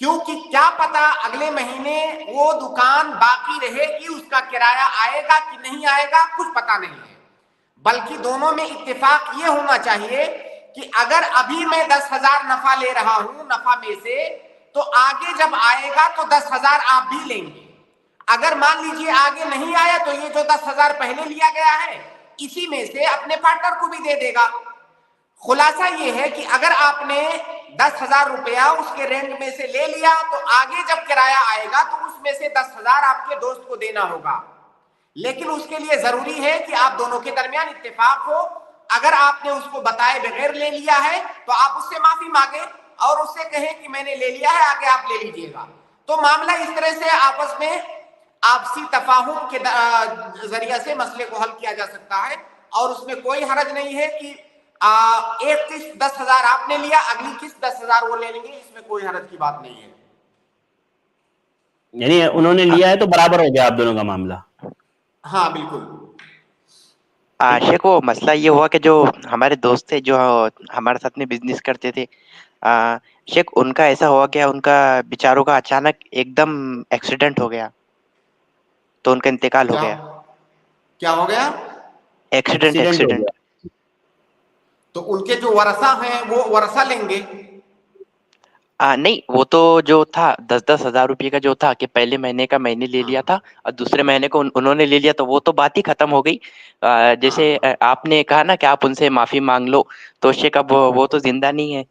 کیونکہ کیا پتا اگلے مہینے وہ دکان باقی رہے گی، اس کا کرایہ آئے گا کہ نہیں آئے گا، کچھ پتا نہیں ہے. بلکہ دونوں میں اتفاق یہ ہونا چاہیے کہ اگر ابھی میں 10,000 نفع لے رہا ہوں نفع میں سے، تو آگے جب آئے گا تو 10,000 آپ بھی لیں گے. اگر مان لیجئے آگے نہیں آیا تو یہ جو 10,000 پہلے لیا گیا ہے اسی میں سے اپنے پارٹنر کو بھی دے دے گا. خلاصہ یہ ہے کہ اگر آپ نے 10,000 روپیہ اس کے رینٹ میں سے لے لیا تو آگے جب کرایہ آئے گا تو اس میں سے 10,000 آپ کے دوست کو دینا ہوگا. لیکن اس کے لیے ضروری ہے کہ آپ دونوں کے درمیان اتفاق ہو. اگر آپ نے اس کو بتائے بغیر لے لیا ہے تو آپ اس سے معافی مانگیں اور اس سے کہیں کہ میں نے لے لیا ہے، آگے آپ لے لیجئے گا. تو معاملہ اس طرح سے آپس میں آپسی تفاہم کے ذریعے سے مسئلے کو حل کیا جا سکتا ہے، اور اس میں کوئی حرج نہیں ہے کہ ایک قسط 10,000 آپ نے لیا، اگلی قسط 10,000 وہ لے لیں گے، اس میں کوئی حرج کی بات نہیں ہے. یعنی انہوں نے لیا ہے تو برابر ہو گیا آپ دونوں کا معاملہ. ہاں بالکل. شیخ وہ مسئلہ یہ ہوا کہ جو ہمارے دوست تھے جو ہمارے ساتھ میں بزنس کرتے تھے، شیخ ان کا ایسا ہوا کہ ان کا بیچاروں کا اچانک ایک دم ایکسیڈنٹ ہو گیا تو ان کا انتقال ہو گیا. کیا ہو گیا؟ ایکسیڈنٹ. تو ان کے جو ورثہ ہیں وہ ورثہ لیں گے؟ نہیں، وہ تو جو تھا 10,000 روپئے کا جو تھا کہ پہلے مہینے کا میں نے لے لیا تھا اور دوسرے مہینے کو انہوں نے لے لیا، تو وہ تو بات ہی ختم ہو گئی. جیسے آپ نے کہا نا کہ آپ ان سے معافی مانگ لو، تو شیخ اب وہ تو زندہ نہیں ہے،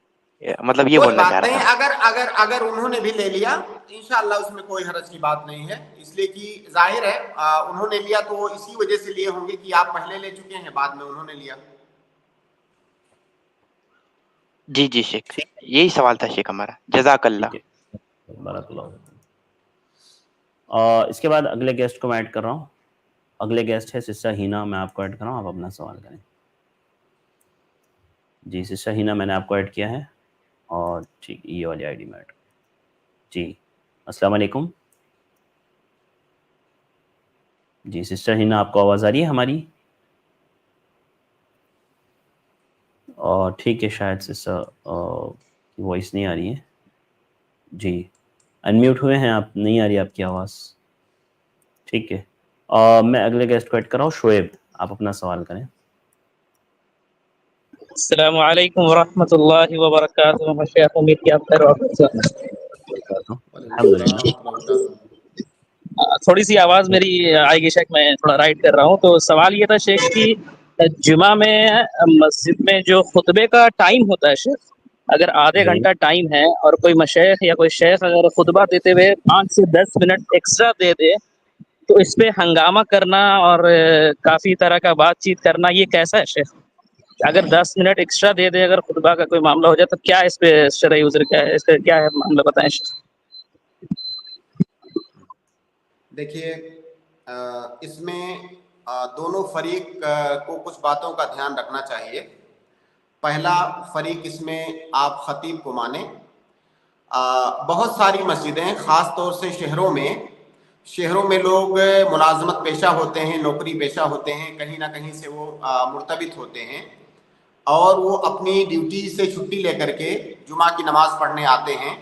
مطلب یہ کوئی بولنا چاہ بات رہا نہیں. تھا. اگر انہوں نے بھی لے لیا انشاءاللہ اس میں کوئی حرج کی بات نہیں ہے، اس لیے کہ ظاہر ہے انہوں نے لیا تو وہ اسی وجہ سے لیے ہوں گے کہ آپ پہلے لے چکے ہیں، بعد میں انہوں نے لیا. جی جی شیخ، یہی سوال تھا شیخ ہمارا. جزاک اللہ. بارک اللہ. اور اس کے بعد اگلے گیسٹ کو میں ایڈ کر رہا ہوں. اگلے گیسٹ ہے سسٹر ہینا. میں آپ کو ایڈ کر رہا ہوں، آپ اپنا سوال کریں. جی سسٹر ہینا، میں نے آپ کو ایڈ کیا ہے، اور ٹھیک یہ والی آئی ڈی میں ایڈ. جی السلام علیکم. جی سسٹر ہینا، آپ کو آواز آ رہی ہے ہماری؟ اور ٹھیک ہے، شاید سسٹر کی وائس نہیں آ رہی ہے. جی انمیوٹ ہوئے ہیں آپ، نہیں آ رہی آپ کی آواز. ٹھیک ہے، میں اگلے گیسٹ کو ایڈ کر رہا ہوں. شعیب، آپ اپنا سوال کریں. السلام علیکم ورحمۃ اللہ وبرکاتہ. شیخ امید کی آپ خیر وافیت سے. الحمد للہ. تھوڑی سی آواز میری آئے گی شیخ، میں تھوڑا رائٹ کر رہا ہوں. تو سوال یہ تھا شیخ کی جمعہ میں مسجد میں جو خطبے کا ٹائم ہوتا ہے شیخ، اگر آدھے جی گھنٹہ ٹائم ہے اور کوئی مشائخ یا کوئی شیخ اگر خطبہ دیتے ہوئے 5 سے 10 منٹ ایکسٹرا دے دے، تو اس پہ ہنگامہ کرنا اور کافی طرح کا بات چیت کرنا یہ کیسا ہے شیخ؟ اگر 10 منٹ ایکسٹرا دے دے اگر خطبہ کا کوئی معاملہ ہو جائے تو کیا اس پہ شرعی عذر کیا ہے، اس کا کیا ہے معاملہ بتائیں شیخ. دیکھیے اس میں دونوں فریق کو کچھ باتوں کا دھیان رکھنا چاہیے. پہلا فریق اس میں آپ خطیب کو مانیں. بہت ساری مسجدیں خاص طور سے شہروں میں لوگ ملازمت پیشہ ہوتے ہیں، نوکری پیشہ ہوتے ہیں، کہیں نہ کہیں سے وہ مرتبط ہوتے ہیں، اور وہ اپنی ڈیوٹی سے چھٹی لے کر کے جمعہ کی نماز پڑھنے آتے ہیں،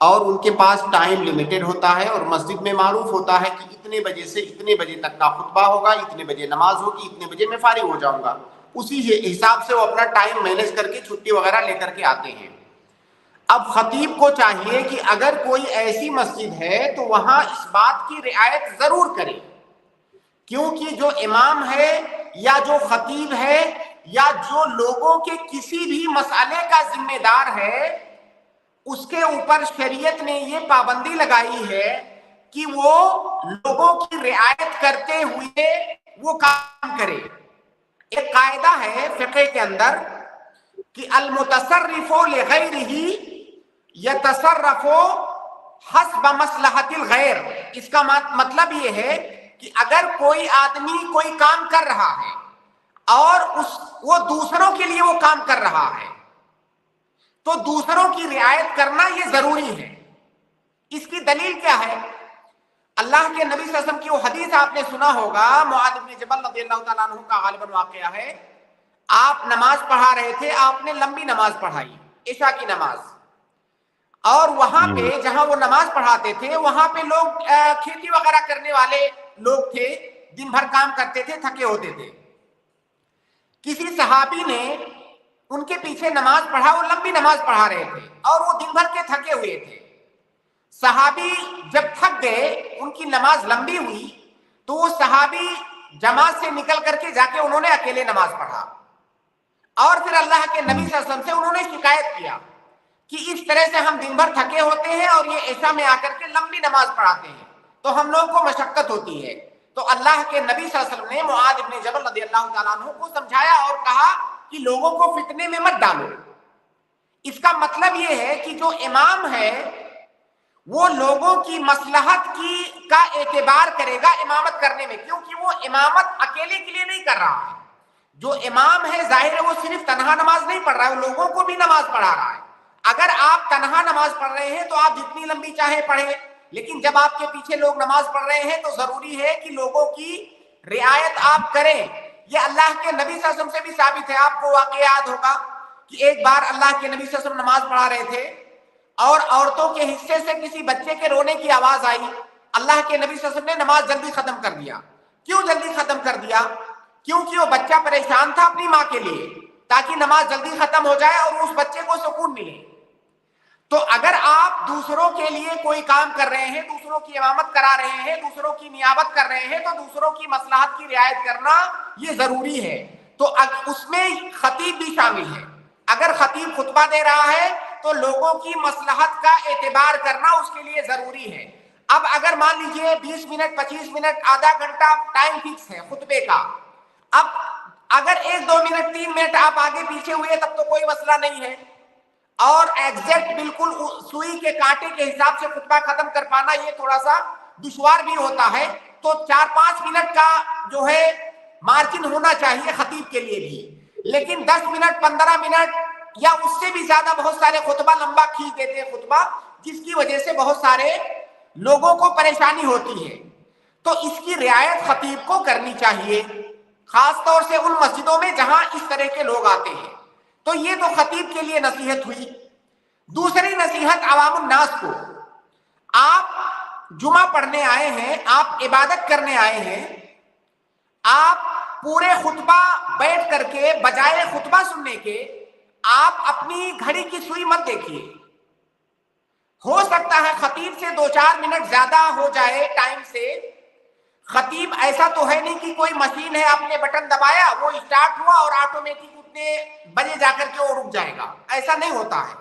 اور ان کے پاس ٹائم لمیٹڈ ہوتا ہے، اور مسجد میں معروف ہوتا ہے کہ اتنے بجے سے اتنے بجے تک کا خطبہ ہوگا، اتنے بجے نماز ہوگی، اتنے بجے میں فارغ ہو جاؤں گا. اسی حساب سے وہ اپنا ٹائم مینیج کر کے چھٹی وغیرہ لے کر کے آتے ہیں. اب خطیب کو چاہیے کہ اگر کوئی ایسی مسجد ہے تو وہاں اس بات کی رعایت ضرور کرے، کیونکہ جو امام ہے یا جو خطیب ہے یا جو لوگوں کے کسی بھی مسئلے کا ذمہ دار ہے، اس کے اوپر شریعت نے یہ پابندی لگائی ہے کہ وہ لوگوں کی رعایت کرتے ہوئے وہ کام کرے. ایک قاعدہ ہے فقہ کے اندر کہ المتصرف لغیرہ یتصرف حسب مصلحت الغیر. اس کا مطلب یہ ہے کہ اگر کوئی آدمی کوئی کام کر رہا ہے اور وہ دوسروں کے لیے وہ کام کر رہا ہے تو دوسروں کی رعایت کرنا یہ ضروری ہے. اس کی دلیل کیا ہے؟ اللہ کے نبی صلی اللہ علیہ وسلم کی وہ حدیث آپ نے سنا ہوگا، معاذ بن جبل رضی اللہ تعالیٰ عنہ کا غالباً واقعہ ہے. آپ نماز پڑھا رہے تھے، آپ نے لمبی نماز پڑھائی، عشاء کی نماز. اور وہاں پہ جہاں وہ نماز پڑھاتے تھے وہاں پہ لوگ کھیتی وغیرہ کرنے والے لوگ تھے, دن بھر کام کرتے تھے, تھکے ہوتے تھے. کسی صحابی نے ان کے پیچھے نماز پڑھا, وہ لمبی نماز پڑھا رہے تھے اور وہ دن بھر کے تھکے ہوئے تھے. صحابی جب تھک گئے, ان کی نماز لمبی ہوئی, تو وہ صحابی جماعت سے نکل کر کے جا کے انہوں نے اکیلے نماز پڑھا, اور پھر اللہ کے نبی صلی اللہ علیہ وسلم سے انہوں نے شکایت کیا کہ اس طرح سے ہم دن بھر تھکے ہوتے ہیں اور یہ عشاء میں آ کر کے لمبی نماز پڑھاتے ہیں, تو ہم لوگوں کو مشقت ہوتی ہے. تو اللہ کے نبی صلی اللہ علیہ وسلم نے معاذ ابن جبل رضی اللہ تعالیٰ عنہ کو سمجھایا اور کہا کہ لوگوں کو فتنے میں مت ڈالو. اس کا مطلب یہ ہے کہ جو امام ہے وہ لوگوں کی مصلحت کا اعتبار کرے گا امامت کرنے میں, کیونکہ وہ امامت اکیلے کے لیے نہیں کر رہا ہے. جو امام ہے ظاہر ہے وہ صرف تنہا نماز نہیں پڑھ رہا ہے, وہ لوگوں کو بھی نماز پڑھا رہا ہے. اگر آپ تنہا نماز پڑھ رہے ہیں تو آپ جتنی لمبی چاہے پڑھیں, لیکن جب آپ کے پیچھے لوگ نماز پڑھ رہے ہیں تو ضروری ہے کہ لوگوں کی رعایت آپ کریں. یہ اللہ کے نبی صلی اللہ علیہ وسلم سے بھی ثابت ہے. آپ کو واقعہ یاد ہوگا کہ ایک بار اللہ کے نبی صلی اللہ علیہ وسلم نماز پڑھا رہے تھے اور عورتوں کے حصے سے کسی بچے کے رونے کی آواز آئی. اللہ کے نبی صلی اللہ علیہ وسلم نے نماز جلدی ختم کر دیا. کیوں جلدی ختم کر دیا؟ کیونکہ وہ بچہ پریشان تھا اپنی ماں کے لیے, تاکہ نماز جلدی ختم ہو جائے اور اس بچے کو سکون ملے. تو اگر آپ دوسروں کے لیے کوئی کام کر رہے ہیں, دوسروں کی امامت کرا رہے ہیں, دوسروں کی نیابت کر رہے ہیں, تو دوسروں کی مصلحت کی رعایت کرنا یہ ضروری ہے. تو اس میں خطیب بھی شامل ہے. اگر خطیب خطبہ دے رہا ہے تو لوگوں کی مصلحت کا اعتبار کرنا اس کے لیے ضروری ہے. اب اگر مان لیجئے 20 منٹ 25 منٹ آدھا گھنٹہ ٹائم فکس ہے خطبے کا, اب اگر 1-2 منٹ 3 منٹ آپ آگے پیچھے ہوئے تب تو کوئی مسئلہ نہیں ہے, اور ایگزیکٹ بالکل سوئی کے کانٹے کے حساب سے خطبہ ختم کر پانا یہ تھوڑا سا دشوار بھی ہوتا ہے. تو 4-5 منٹ کا جو ہے مارجن ہونا چاہیے خطیب کے لیے بھی, لیکن 10 منٹ 15 منٹ یا اس سے بھی زیادہ بہت سارے خطبہ لمبا کھینچ دیتے ہیں خطبہ, جس کی وجہ سے بہت سارے لوگوں کو پریشانی ہوتی ہے. تو اس کی رعایت خطیب کو کرنی چاہیے, خاص طور سے ان مسجدوں میں جہاں اس طرح کے لوگ آتے ہیں. تو یہ تو خطیب کے لیے نصیحت ہوئی. دوسری نصیحت عوام الناس کو, آپ جمعہ پڑھنے آئے ہیں, آپ عبادت کرنے آئے ہیں, آپ پورے خطبہ بیٹھ کر کے بجائے خطبہ سننے کے آپ اپنی گھڑی کی سوئی مت دیکھیے. ہو سکتا ہے خطیب سے 2-4 منٹ زیادہ ہو جائے ٹائم سے. خطیب ایسا تو ہے نہیں کہ کوئی مشین ہے آپ نے بٹن دبایا وہ اسٹارٹ ہوا اور آٹومیٹک اتنے بجے جا کر کے وہ رک جائے گا, ایسا نہیں ہوتا ہے.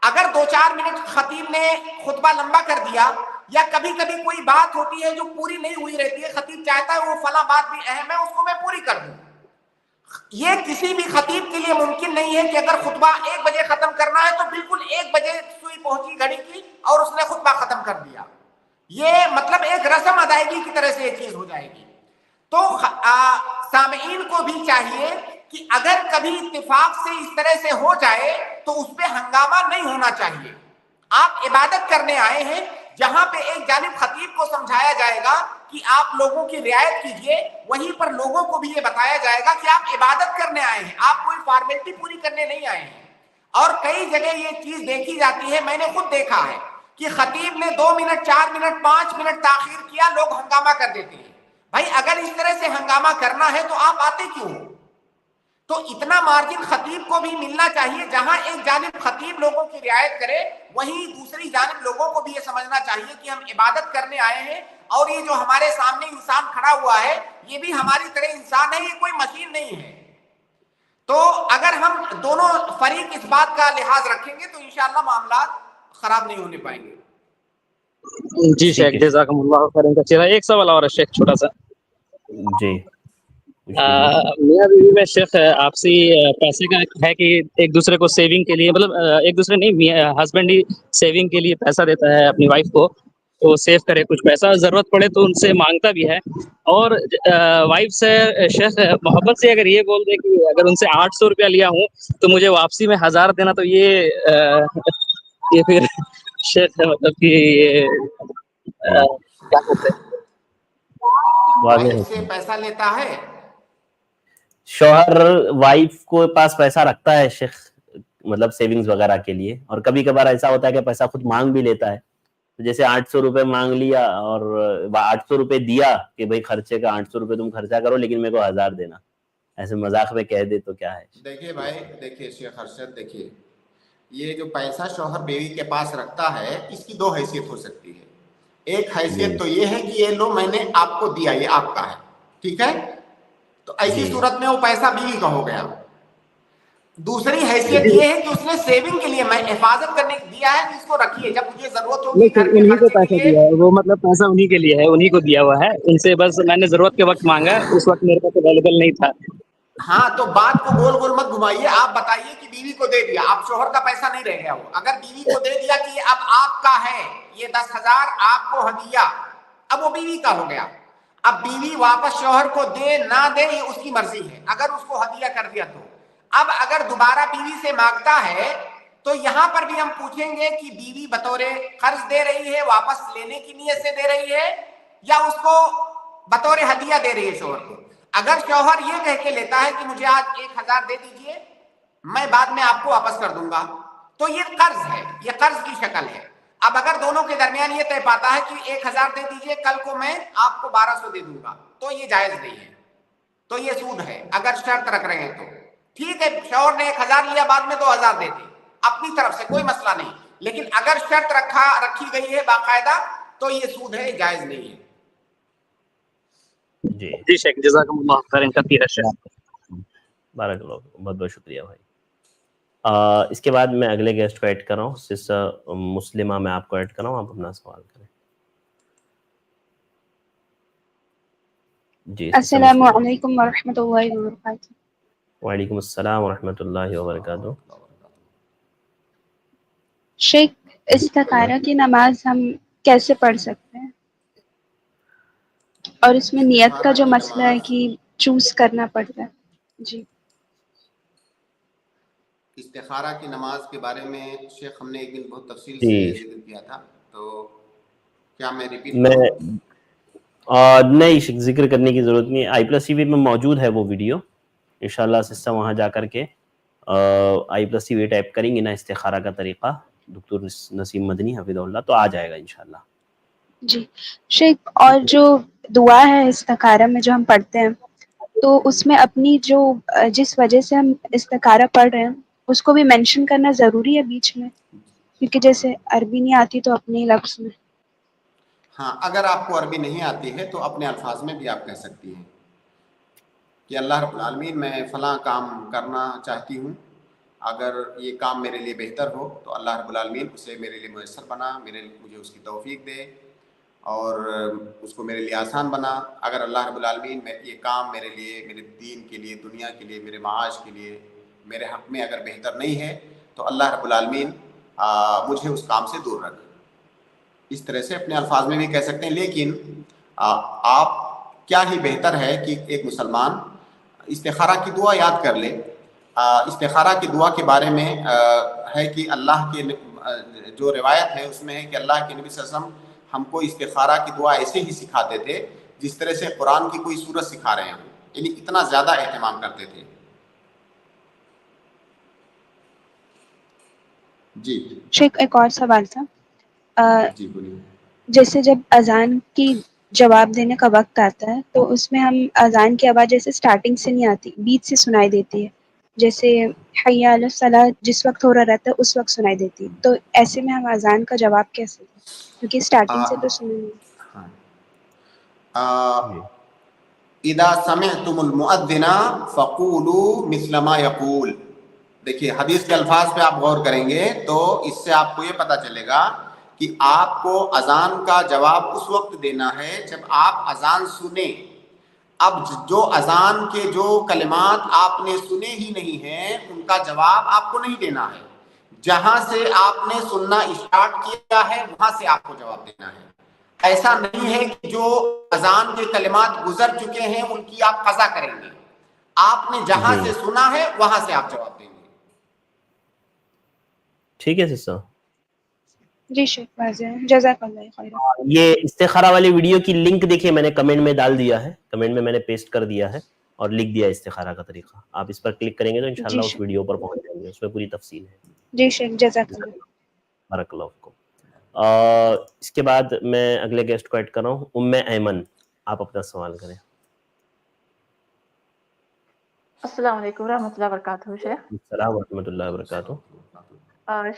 اگر 2-4 منٹ خطیب نے خطبہ لمبا کر دیا, یا کبھی کبھی کوئی بات ہوتی ہے جو پوری نہیں ہوئی رہتی ہے, خطیب چاہتا ہے وہ فلاں بات بھی اہم ہے اس کو میں پوری کر دوں, یہ کسی بھی خطیب کے لیے ممکن نہیں ہے کہ اگر خطبہ 1 بجے ختم کرنا ہے تو بالکل 1 بجے سوئی پہنچی گھڑی کی اور اس نے خطبہ ختم کر دیا. یہ مطلب ایک رسم ادائیگی کی طرح سے یہ چیز ہو جائے گی. تو سامعین کو بھی چاہیے کہ اگر کبھی اتفاق سے اس طرح سے ہو جائے تو اس پہ ہنگامہ نہیں ہونا چاہیے. آپ عبادت کرنے آئے ہیں, جہاں پہ ایک جانب خطیب کو سمجھایا جائے گا کہ آپ لوگوں کی رعایت کیجئے, وہیں پر لوگوں کو بھی یہ بتایا جائے گا کہ آپ عبادت کرنے آئے ہیں, آپ کوئی فارمیلٹی پوری کرنے نہیں آئے ہیں. اور کئی جگہ یہ چیز دیکھی جاتی ہے, میں نے خود دیکھا ہے کہ خطیب نے 2 منٹ 4 منٹ 5 منٹ تاخیر کیا, لوگ ہنگامہ کر دیتے ہیں. بھائی اگر اس طرح سے ہنگامہ کرنا ہے تو آپ آتے کیوں ہو؟ تو اتنا مارجن خطیب کو بھی ملنا چاہیے. جہاں ایک جانب خطیب لوگوں کی رعایت کرے, وہیں دوسری جانب لوگوں کو بھی یہ سمجھنا چاہیے کہ ہم عبادت کرنے آئے ہیں, اور یہ جو ہمارے سامنے انسان کھڑا ہوا ہے یہ بھی ہماری طرح انسان ہے, یہ کوئی مشین نہیں ہے. تو اگر ہم دونوں فریق اس بات کا لحاظ رکھیں گے تو انشاءاللہ معاملات خراب نہیں ہونے پائیں گے. جی شیخ جزاکم اللہ خیرا کثیرا. ایک سوال اور ہے شیخ چھوٹا سا. جی میاں بیوی میں شیخ آپ سے پیسے کا ہے کہ ایک دوسرے کو سیونگ کے لیے, مطلب ایک دوسرے نہیں, ہسبینڈ ہی سیونگ کے لیے پیسہ دیتا ہے اپنی وائف کو, تو سیو کرے کچھ پیسہ, ضرورت پڑے تو ان سے مانگتا بھی ہے. اور وائف سے شیخ محبت سے اگر یہ بول دے کہ اگر ان سے 800 روپیہ لیا ہوں تو مجھے واپسی میں 1000 دینا, تو یہ پھر شیخ مطلب کہ کیا کرتے ہیں؟ وائف سے پیسہ لیتا ہے, شوہر وائف کو پاس پیسہ رکھتا ہے شیخ, مطلب سیونگز وغیرہ کے لیے. اور کبھی کبھار ایسا ہوتا ہے کہ پیسہ خود مانگ بھی لیتا ہے, جیسے 800 روپے مانگ لیا اور 800 روپے دیا کہ بھائی خرچے کا 800 روپے تم خرچہ کرو لیکن میرے کو 1000 دینا, ایسے مذاق میں کہہ دے تو کیا ہے؟ دیکھیے بھائی, دیکھیے شیخ ارشد, دیکھیے یہ جو پیسہ شوہر بیوی کے پاس رکھتا ہے اس کی دو حیثیت ہو سکتی ہے. ایک حیثیت تو یہ ہے کہ یہ لو میں نے آپ کو دیا, یہ آپ کا ہے, ٹھیک ہے, تو ایسی صورت میں وہ پیسہ بیوی کا ہو گیا. دوسری حیثیت یہ ہے کہ اس نے سیونگ کے لیے میں حفاظت کرنے دیا ہے کہ اس کو رکھیے, جب مجھے ضرورت ہوگی گھر کے انہیں کو خرچے پیسہ کے دیا لیے. ہے, وہ مطلب پیسہ انہیں کے لیے ہے, انہیں کو دیا ہوا ہے, ان سے بس میں نے ضرورت کے وقت مانگا, اس وقت میرے پاس اویلیبل نہیں تھا. ہاں, تو بات کو گول گول مت گھمائیے. آپ بتائیے کہ بیوی کو دے دیا, آپ شوہر کا پیسہ نہیں رہ گیا. وہ اگر بیوی کو دے دیا کہ یہ اب آپ کا ہے, یہ 10,000 آپ کو ہدیہ, اب وہ بیوی کا ہو گیا. اب بیوی واپس شوہر کو دے نہ دے یہ اس کی مرضی ہے, اگر اس کو ہدیہ کر دیا تو. اب اگر دوبارہ بیوی سے مانگتا ہے تو یہاں پر بھی ہم پوچھیں گے کہ بیوی بطور قرض دے رہی ہے, واپس لینے کی نیت سے دے رہی ہے, یا اس کو بطور ہدیہ دے رہی ہے شوہر کو. اگر شوہر یہ کہہ کے لیتا ہے کہ مجھے آج 1,000 دے دیجئے, میں بعد میں آپ کو واپس کر دوں گا, تو یہ قرض ہے, یہ قرض کی شکل ہے. اب اگر دونوں کے درمیان یہ طے پاتا ہے کہ 1,000 دے دیجئے, کل کو میں آپ کو 1,200 دے دوں گا, تو یہ جائز نہیں ہے, تو یہ سود ہے. اگر شرط رکھ رہے ہیں تو ٹھیک ہے, شوہر نے 1,000 لیا, بعد میں 2,000 دے دی اپنی طرف سے, کوئی مسئلہ نہیں. لیکن اگر شرط رکھی گئی ہے باقاعدہ, تو یہ سود ہے, جائز نہیں ہے. جی شیخ, جزاکم اللہ خیرا کثیرا شیخ. بارک اللہ, بہت بہت شکریہ بھائی. اس کے بعد میں اگلے گیسٹ کو ایڈ کر رہا ہوں, سسٹر مسلمہ, میں آپ کو ایڈ کر رہا ہوں, آپ اپنا سوال کریں. جی, السلام علیکم ورحمۃ اللہ وبرکاتہ. وعلیکم السلام ورحمۃ اللہ وبرکاتہ. شیخ, استخارہ کی نماز ہم کیسے پڑھ سکتے ہیں, اور اس میں نیت کا جو مسئلہ ہے کہ چوز کرنا پڑتا ہے؟ جی, استخارہ کی نماز کے بارے میں شیخ ہم نے ایک دن بہت تفصیل جی, سے ذکر کیا تھا, تو کیا میں ریپیٹ کروں؟ نہیں, ذکر کرنے کی ضرورت نہیں. i+tv میں موجود ہے وہ ویڈیو, انشاءاللہ سسٹم وہاں جا کر کے i+tv ٹائپ کریں گے نا استخارہ کا طریقہ, دکتور نسیم مدنی حفظہ اللہ, تو آ جائے گا انشاءاللہ. جی شیخ, اور جو دعا ہے استخارہ میں جو ہم پڑھتے ہیں, تو اس میں اپنی جو جس وجہ سے ہم استخارہ پڑھ رہے ہیں اس کو بھی مینشن کرنا ضروری ہے بیچ میں, کیونکہ جیسے عربی نہیں آتی تو اپنے لفظ میں. ہاں, اگر آپ کو عربی نہیں آتی ہے تو اپنے الفاظ میں بھی آپ کہہ سکتی ہیں کہ اللہ رب العالمین میں فلاں کام کرنا چاہتی ہوں, اگر یہ کام میرے لیے بہتر ہو تو اللہ رب العالمین اسے میرے لیے میسر بنا, مجھے اس کی توفیق دے اور اس کو میرے لیے آسان بنا. اگر اللہ رب العالمین میں یہ کام میرے لیے, میرے دین کے لیے, دنیا کے لیے, میرے معاش کے لیے, میرے حق میں اگر بہتر نہیں ہے تو اللہ رب العالمین مجھے اس کام سے دور رکھ. اس طرح سے اپنے الفاظ میں بھی کہہ سکتے ہیں. لیکن آپ کیا ہی بہتر ہے کہ ایک مسلمان استخارہ کی دعا یاد کر لے. استخارہ کی دعا کے بارے میں ہے کہ اللہ کے جو روایت ہے اس میں ہے کہ اللہ کے نبی صلی اللہ علیہ وسلم ہم کو استخارہ کی دعا ایسے ہی سکھاتے تھے جس طرح سے قرآن کی کوئی سورت سکھا رہے ہیں, یعنی اتنا زیادہ اہتمام کرتے تھے. جی شیخ, ایک اور سوال تھا. جی بولیے. جیسے جب اذان کی جواب دینے کا وقت آتا ہے تو اس میں ہم اذان کی آواز جیسے سٹارٹنگ سے نہیں آتی, بیچ سے سنائی دیتی ہے, جیسے حی علی الصلاۃ جس وقت ہو رہا رہتا ہے اس وقت سنائی دیتی ہے, تو ایسے میں ہم اذان کا جواب کیسے دیں, کیونکہ سٹارٹنگ سے تو سنیں گے. اذا سمعتم المؤذن فقولوا مثل ما يقول. دیکھیے حدیث کے الفاظ پہ آپ غور کریں گے تو اس سے آپ کو یہ پتہ چلے گا کہ آپ کو اذان کا جواب اس وقت دینا ہے جب آپ اذان سنیں. اب جو اذان کے جو کلمات آپ نے سنے ہی نہیں ہیں ان کا جواب آپ کو نہیں دینا ہے. جہاں سے آپ نے سننا اسٹارٹ کیا ہے وہاں سے آپ کو جواب دینا ہے. ایسا نہیں ہے کہ جو اذان کے کلمات گزر چکے ہیں ان کی آپ قضا کریں گے. آپ نے جہاں سے سنا ہے وہاں سے آپ جواب دیں گے. ٹھیک ہے سسٹر. جی شیخ, واضح ہے, جزاک اللہ خیرا. یہ استخارہ والی ویڈیو کی لنک دیکھیے میں نے کمنٹ میں ڈال دیا ہے, کمنٹ میں نے پیسٹ کر دیا ہے, اور لکھ دیا استخارہ کا طریقہ. آپ اس پر کلک کریں گے تو انشاءاللہ جی اس ویڈیو پر پہنچ جائیں گے, اس میں پوری تفصیل ہے. جی شیخ جزاک اللہ. بارک اللہ فیکم. اس کے بعد میں اگلے گیسٹ کو ایڈ کر رہا ہوں, ام ایمن, آپ اپنا سوال کریں. السلام علیکم ورحمۃ اللہ وبرکاتہ شیخ. السلام ورحمۃ اللہ وبرکاتہ.